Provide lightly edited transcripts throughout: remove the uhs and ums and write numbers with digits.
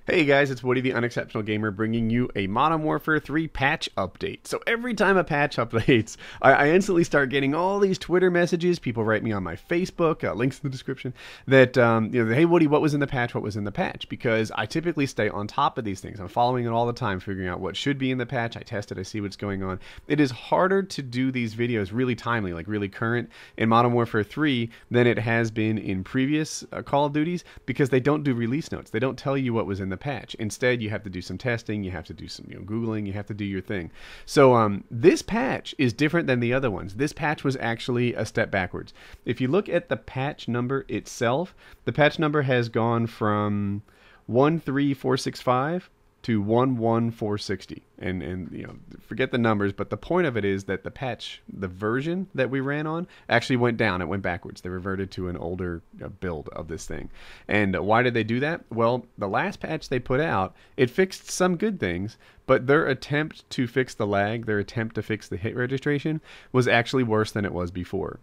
Hey guys, it's Woody the Unexceptional Gamer bringing you a Modern Warfare 3 patch update. So every time a patch updates, I instantly start getting all these Twitter messages. People write me on my Facebook, links in the description, that, hey Woody, what was in the patch? What was in the patch? Because I typically stay on top of these things. I'm following it all the time, figuring out what should be in the patch. I test it, I see what's going on. It is harder to do these videos really timely, like really current in Modern Warfare 3 than it has been in previous Call of Duties, because they don't do release notes. They don't tell you what was in the patch. Instead, you have to do some testing, you have to do some Googling, you have to do your thing. So this patch is different than the other ones. This patch was actually a step backwards. If you look at the patch number itself, the patch number has gone from 13465 to 11460, and forget the numbers, but the point of it is that the patch, the version that we ran on, actually went down. It went backwards. They reverted to an older build of this thing. And why did they do that? Well, the last patch they put out, it fixed some good things, but their attempt to fix the lag, their attempt to fix the hit registration, was actually worse than it was before.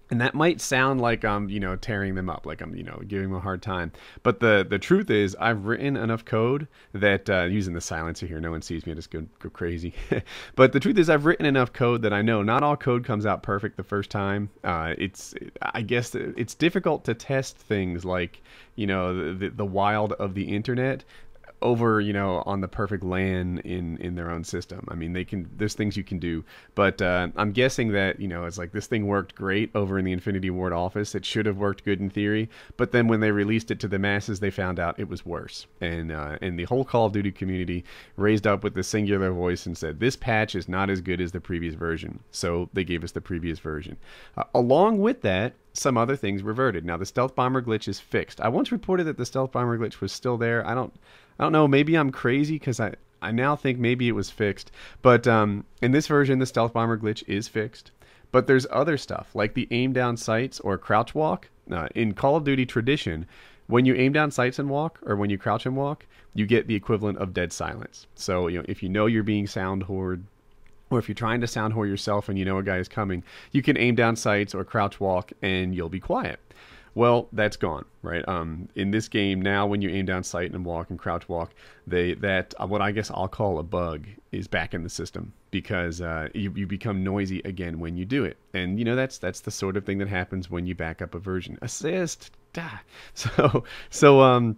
And that might sound like I'm, tearing them up, like I'm, giving them a hard time. But the truth is, I've written enough code that, using the silencer here, no one sees me, I just go crazy. But the truth is, I've written enough code that I know not all code comes out perfect the first time. I guess it's difficult to test things like, the wild of the internet over on the perfect LAN in their own system. I mean, there's things you can do, but I'm guessing that it's like this thing worked great over in the Infinity Ward office. It should have worked good in theory, but then when they released it to the masses, they found out it was worse, and the whole Call of Duty community raised up with the singular voice and said, this patch is not as good as the previous version. So they gave us the previous version. Along with that, some other things reverted. Now, the stealth bomber glitch is fixed. I once reported that the stealth bomber glitch was still there. I don't know, maybe I'm crazy, because I now think maybe it was fixed. But in this version, the stealth bomber glitch is fixed. But there's other stuff, like the aim down sights or crouch walk. In Call of Duty tradition, when you aim down sights and walk, or when you crouch and walk, you get the equivalent of dead silence. So if you're being sound whored, or if you're trying to sound whore yourself and a guy is coming, you can aim down sights or crouch walk and you'll be quiet. Well, that's gone, right? In this game now, when you aim down sight and walk and crouch walk, what I guess I'll call a bug is back in the system, because you become noisy again when you do it, and that's the sort of thing that happens when you back up a version. Assist, yeah. So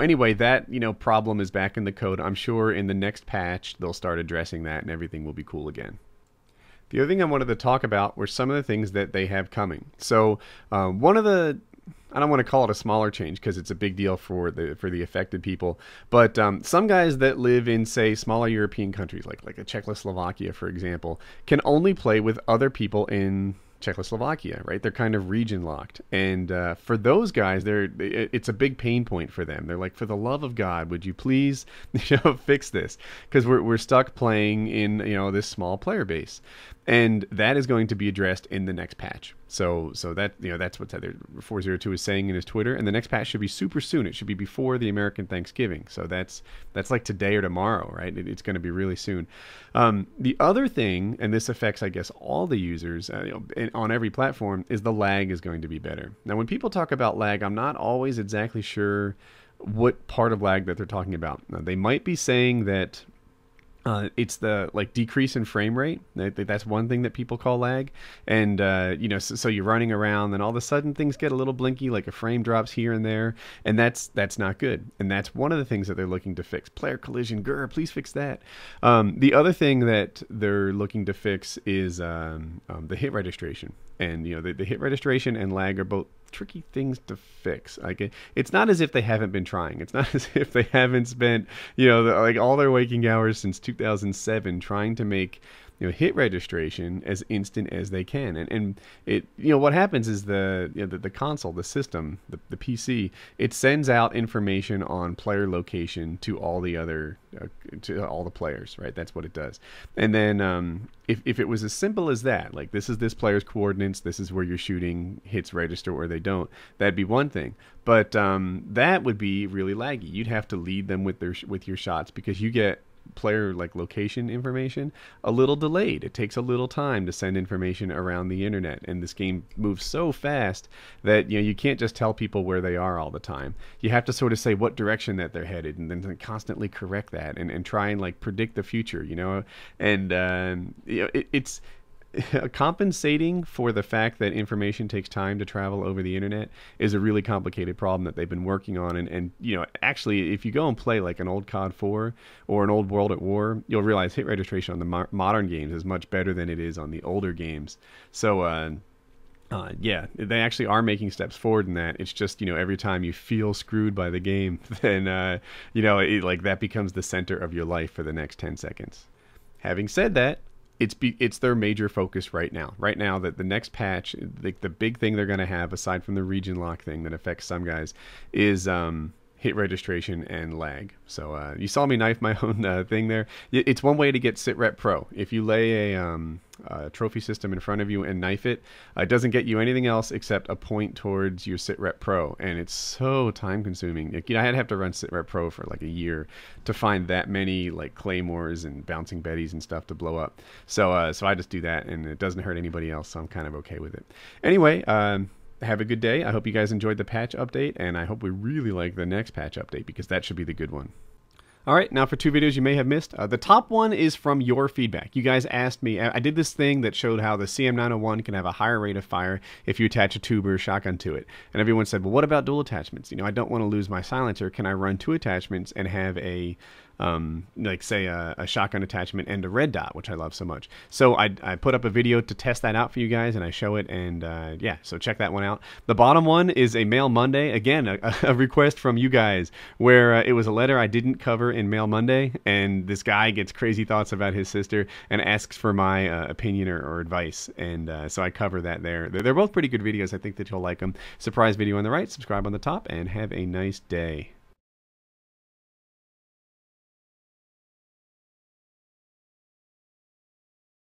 anyway, that problem is back in the code. I'm sure in the next patch they'll start addressing that, and everything will be cool again. The other thing I wanted to talk about were some of the things that they have coming. So one of the, I don't want to call it a smaller change because it's a big deal for the affected people, but some guys that live in, say, smaller European countries, like a Czechoslovakia, for example, can only play with other people in Czechoslovakia, right? They're kind of region locked, and for those guys, it's a big pain point for them. They're like, for the love of God, would you please fix this, because we're stuck playing in this small player base, and that is going to be addressed in the next patch. So that that's what 402 is saying in his Twitter, and the next patch should be super soon. It should be before the American Thanksgiving. So that's like today or tomorrow, right? It's going to be really soon. The other thing, and this affects, I guess, all the users on every platform, is the lag is going to be better. Now, when people talk about lag, I'm not always exactly sure what part of lag that they're talking about. Now, they might be saying that it's the decrease in frame rate. That's one thing that people call lag. And so you're running around, and all of a sudden things get a little blinky, like a frame drops here and there, and that's not good. And that's one of the things that they're looking to fix. Player collision, grr, please fix that. The other thing that they're looking to fix is the hit registration. And the hit registration and lag are both tricky things to fix. It's not as if they haven't been trying. It's not as if they haven't spent all their waking hours since 2007 trying to make hit registration as instant as they can. And it what happens is the console, the system, the PC, it sends out information on player location to all the other to all the players, right? That's what it does. And then if it was as simple as that, like this is this player's coordinates, this is where you're shooting, hits register or they don't, that'd be one thing. But that would be really laggy. You'd have to lead them with your shots, because you get player like location information a little delayed. It takes a little time to send information around the internet, and this game moves so fast that you can't just tell people where they are all the time. You have to sort of say what direction that they're headed, and then constantly correct that and try and like predict the future, and it's compensating for the fact that information takes time to travel over the internet is a really complicated problem that they've been working on. And actually, if you go and play like an old COD 4 or an old World at War, you'll realize hit registration on the modern games is much better than it is on the older games. So, yeah, they actually are making steps forward in that. It's just, every time you feel screwed by the game, then, like that becomes the center of your life for the next 10 seconds. Having said that, it's their major focus right now. Right now, that the next patch, the big thing they're going to have, aside from the region lock thing that affects some guys, is hit registration and lag. So you saw me knife my own thing there. It's one way to get SitRep Pro. If you lay a trophy system in front of you and knife it, it doesn't get you anything else except a point towards your SitRep Pro, and it's so time consuming. I had to have to run SitRep Pro for like a year to find that many like claymores and bouncing betties and stuff to blow up. So I just do that, and it doesn't hurt anybody else, so I'm kind of okay with it. Anyway, have a good day. I hope you guys enjoyed the patch update, and I hope we really like the next patch update, because that should be the good one. All right, now for two videos you may have missed. The top one is from your feedback. You guys asked me, I did this thing that showed how the CM901 can have a higher rate of fire if you attach a tube or a shotgun to it. And everyone said, well, what about dual attachments? I don't want to lose my silencer. Can I run two attachments and have a like say a shotgun attachment and a red dot, which I love so much? So I put up a video to test that out for you guys, and I show it, and yeah, so check that one out. The bottom one is a Mail Monday, again a request from you guys, where it was a letter I didn't cover in Mail Monday, and this guy gets crazy thoughts about his sister and asks for my opinion or advice, and so I cover that there. They're both pretty good videos. I think that you'll like them. Surprise video on the right, subscribe on the top, and have a nice day.